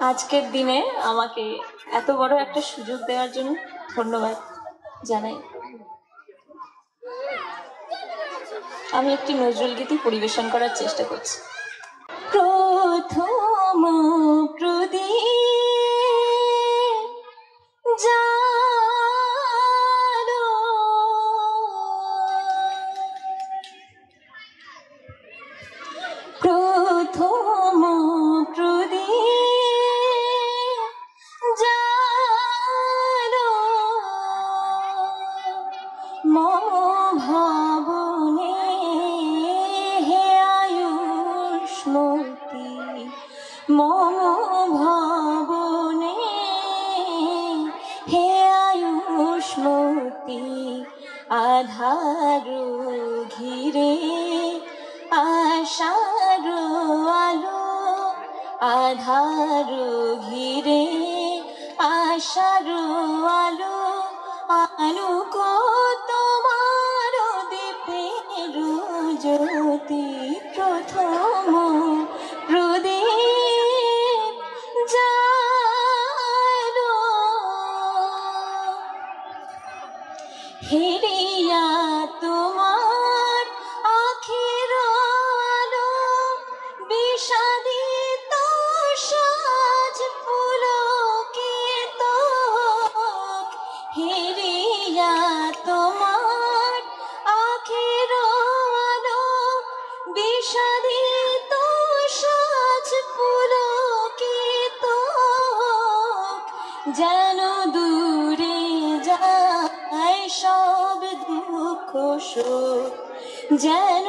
আজকের দিনে আমাকে এত বড় একটা সুযোগ দেওয়ার জন্য ধন্যবাদ জানাই। আমি একটি নজরুল গীতি পরিবেশন করার চেষ্টা করছি। প্রথম প্রদীপ জালো, প্রথম প্রদীপ জালো মম ভাবনে হে আয়ুষ্মতি, মম ভাবনে হে আয়ুষ্মতি। আধার ঘিরে আশার আলো, আধার ঘিরে আশার আলো, আলোক তোমার দীপের জ্যোতি। প্রথম প্রদীপ জালো হেরিয়া তোমার আখির আলো, বিষাদিত সাজ পুলকিত। হেরিয়া তোমার আখির আলো, বিষাদিত সাজ পুলকিত। যেন দূরে যায় সব দুঃখ শোক, যেন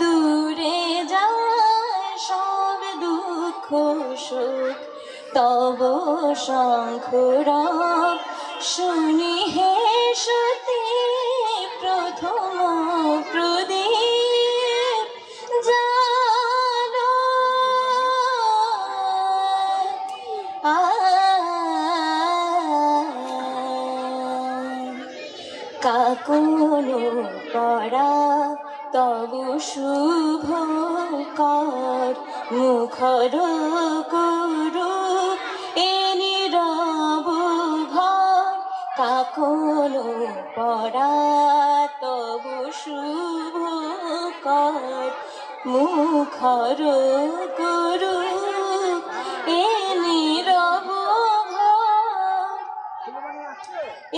দূরে যায় সব দুঃখ শোক। তব শঙ্খরব শুনি হে সতী, প্রথম প্রদীপ জালো। কাকন পরা তব শুভ কর, মুখর গুরু এ নীরব ঘর। কাকন পরা তব শুভ কর, মুখর গুরু এ নীরব ঘর।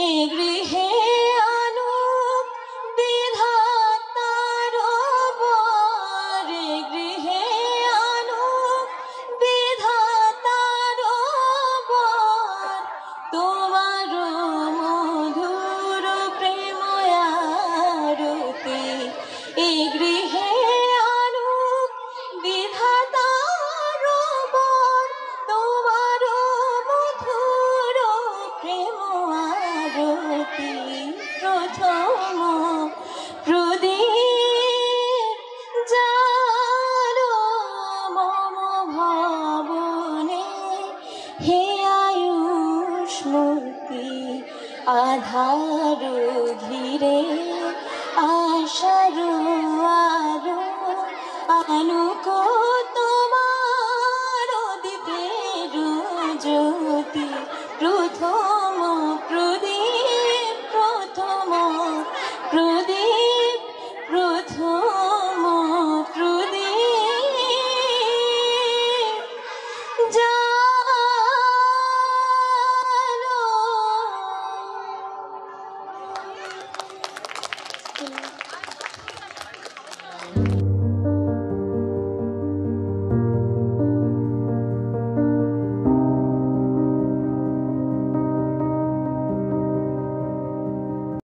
এ গৃহে আলোক বিধাতার বর, এ গৃহে আলোক বিধাতার বর। তোমার মধুর প্রেম আরতি, এ গৃহে আলোক বিধাতার বর। তোমার মধুর প্রেম আরতি। প্রথম প্রদীপ জালো মম ভাবনে হে আয়ুষ্মতি। আধার ঘিরে আশার আলো, আলোক তোমার দীপের জ্যোতি। প্রথম